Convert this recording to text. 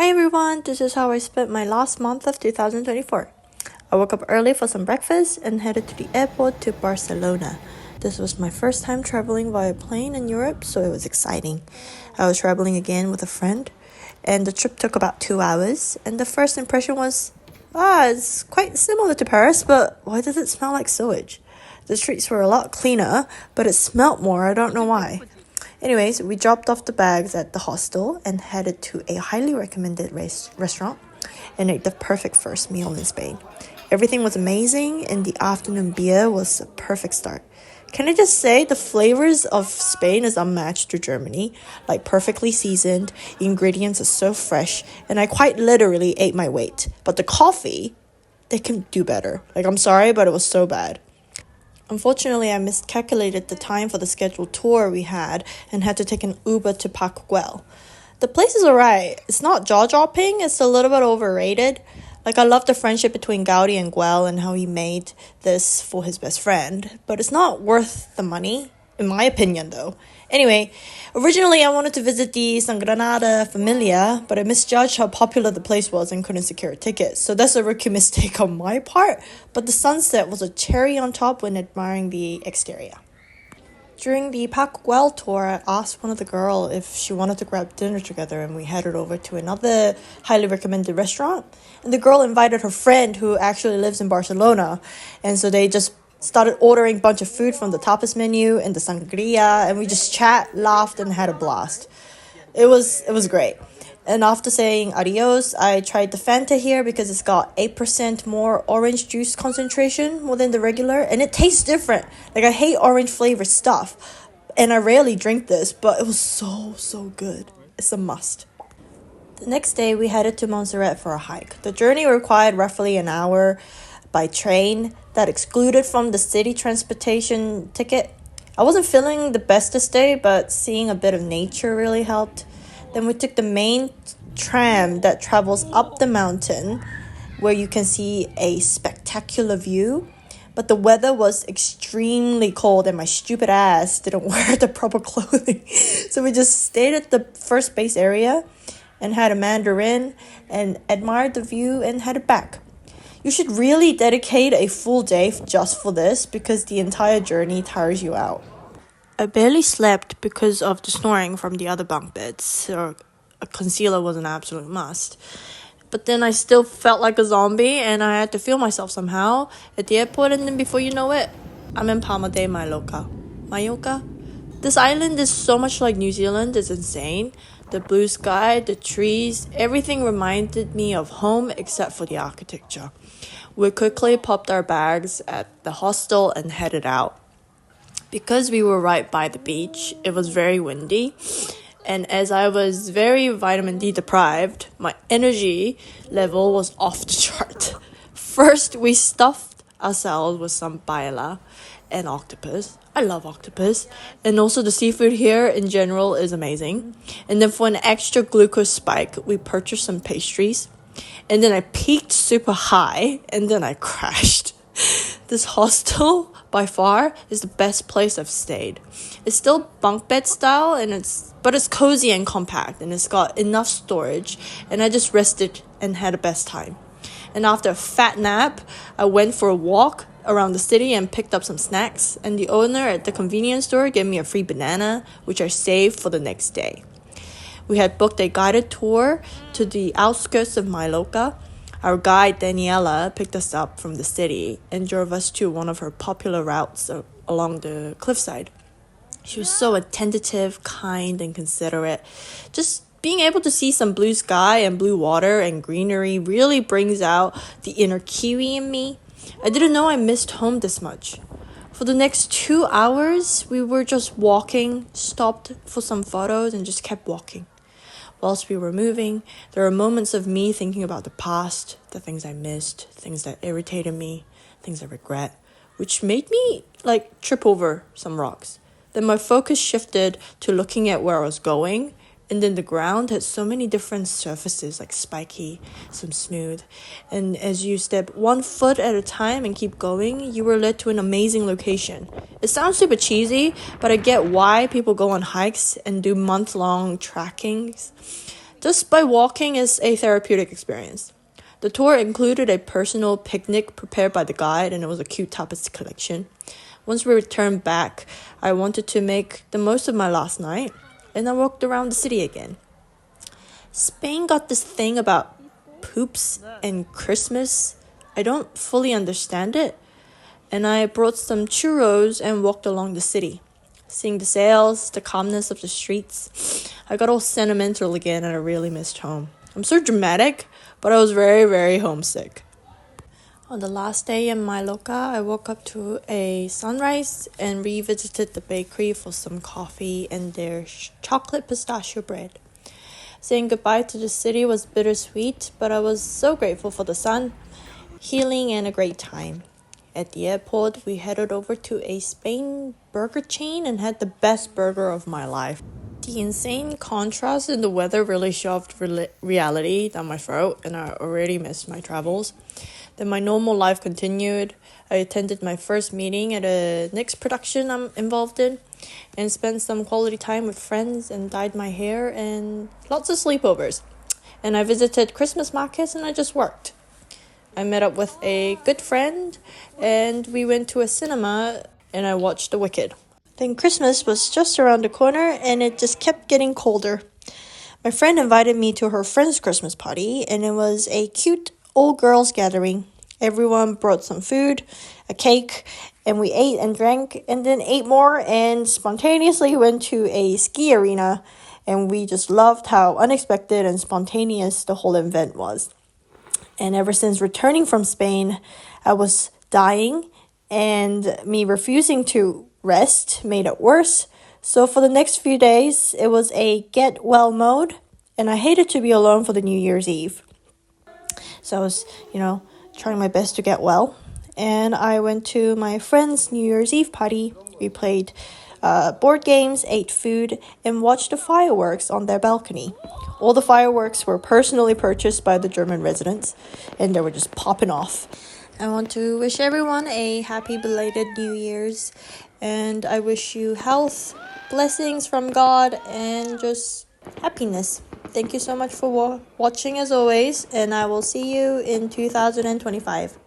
Hi everyone, this is how I spent my last month of 2024. I woke up early for some breakfast and headed to the airport to Barcelona. This was my first time traveling via plane in Europe, so it was exciting. I was traveling again with a friend, and the trip took about 2 hours, and the first impression was, it's quite similar to Paris, but why does it smell like sewage? The streets were a lot cleaner, but it smelled more, I don't know why. Anyways, we dropped off the bags at the hostel and headed to a highly recommended restaurant and ate the perfect first meal in Spain. Everything was amazing and the afternoon beer was a perfect start. Can I just say the flavors of Spain is unmatched to Germany, like perfectly seasoned, ingredients are so fresh, and I quite literally ate my weight. But the coffee, they can do better. I'm sorry, but it was so bad. Unfortunately, I miscalculated the time for the scheduled tour we had and had to take an Uber to Park Güell. The place is alright. It's not jaw-dropping, it's a little bit overrated. I love the friendship between Gaudi and Güell and how he made this for his best friend, but it's not worth the money, in my opinion though. Anyway, originally I wanted to visit the Sagrada Familia, but I misjudged how popular the place was and couldn't secure a ticket, so that's a rookie mistake on my part, but the sunset was a cherry on top when admiring the exterior. During the Park Güell tour, I asked one of the girls if she wanted to grab dinner together, and we headed over to another highly recommended restaurant. And the girl invited her friend who actually lives in Barcelona, and so they just started ordering a bunch of food from the tapas menu and the sangria, and we just chat, laughed, and had a blast. It was great. And after saying adios, I tried the Fanta here because it's got 8% more orange juice concentration more than the regular, and it tastes different. I hate orange flavored stuff, and I rarely drink this, but it was so good. It's a must. The next day, we headed to Montserrat for a hike. The journey required roughly an hour by train that excluded from the city transportation ticket. I wasn't feeling the best this day, but seeing a bit of nature really helped. Then we took the main tram that travels up the mountain where you can see a spectacular view. But the weather was extremely cold and my stupid ass didn't wear the proper clothing. So we just stayed at the first base area and had a mandarin and admired the view and headed back. You should really dedicate a full day just for this because the entire journey tires you out. I barely slept because of the snoring from the other bunk beds, so a concealer was an absolute must. But then I still felt like a zombie and I had to feel myself somehow at the airport, and then before you know it, I'm in Palma de Mallorca. This island is so much like New Zealand, it's insane. The blue sky, the trees, everything reminded me of home except for the architecture. We quickly popped our bags at the hostel and headed out. Because we were right by the beach, it was very windy, and as I was very vitamin D deprived, my energy level was off the chart. First, we stuffed ourselves with some paella and octopus. I love octopus, and also the seafood here in general is amazing. And then for an extra glucose spike, we purchased some pastries, and then I peaked super high, and then I crashed. This hostel, by far, is the best place I've stayed. It's still bunk bed style, but it's cozy and compact, and it's got enough storage, and I just rested and had the best time. And after a fat nap, I went for a walk around the city and picked up some snacks, and the owner at the convenience store gave me a free banana, which I saved for the next day. We had booked a guided tour to the outskirts of Mallorca. Our guide, Daniela, picked us up from the city and drove us to one of her popular routes along the cliffside. She was so attentive, kind, and considerate. Just being able to see some blue sky and blue water and greenery really brings out the inner Kiwi in me. I didn't know I missed home this much. For the next 2 hours, we were just walking, stopped for some photos, and just kept walking. Whilst we were moving, there were moments of me thinking about the past, the things I missed, things that irritated me, things I regret, which made me trip over some rocks. Then my focus shifted to looking at where I was going, and then the ground had so many different surfaces, like spiky, some smooth. And as you step 1 foot at a time and keep going, you were led to an amazing location. It sounds super cheesy, but I get why people go on hikes and do month-long trackings Just by walking is a therapeutic experience. The tour included a personal picnic prepared by the guide, and it was a cute tapestry collection. Once we returned back, I wanted to make the most of my last night, and I walked around the city again. Spain got this thing about poops and Christmas. I don't fully understand it, and I brought some churros and walked along the city. Seeing the sales, the calmness of the streets, I got all sentimental again and I really missed home. I'm so dramatic, but I was very, very homesick. On the last day in Mallorca, I woke up to a sunrise and revisited the bakery for some coffee and their chocolate pistachio bread. Saying goodbye to the city was bittersweet, but I was so grateful for the sun, healing, and a great time. At the airport, we headed over to a Spain burger chain and had the best burger of my life. The insane contrast in the weather really shoved reality down my throat, and I already missed my travels. Then my normal life continued. I attended my first meeting at a next production I'm involved in and spent some quality time with friends and dyed my hair and lots of sleepovers. And I visited Christmas markets and I just worked. I met up with a good friend and we went to a cinema and I watched The Wicked. Then Christmas was just around the corner and it just kept getting colder. My friend invited me to her friend's Christmas party and it was a cute old girls gathering. Everyone brought some food, a cake, and we ate and drank and then ate more and spontaneously went to a ski arena and we just loved how unexpected and spontaneous the whole event was. And ever since returning from Spain, I was dying and me refusing to rest made it worse. So for the next few days, it was a get well mode and I hated to be alone for the New Year's Eve. So I was, trying my best to get well. And I went to my friend's New Year's Eve party. We played board games, ate food, and watched the fireworks on their balcony. All the fireworks were personally purchased by the German residents, and they were just popping off. I want to wish everyone a happy belated New Year's, and I wish you health, blessings from God, and just happiness. Thank you so much for watching as always, and I will see you in 2025.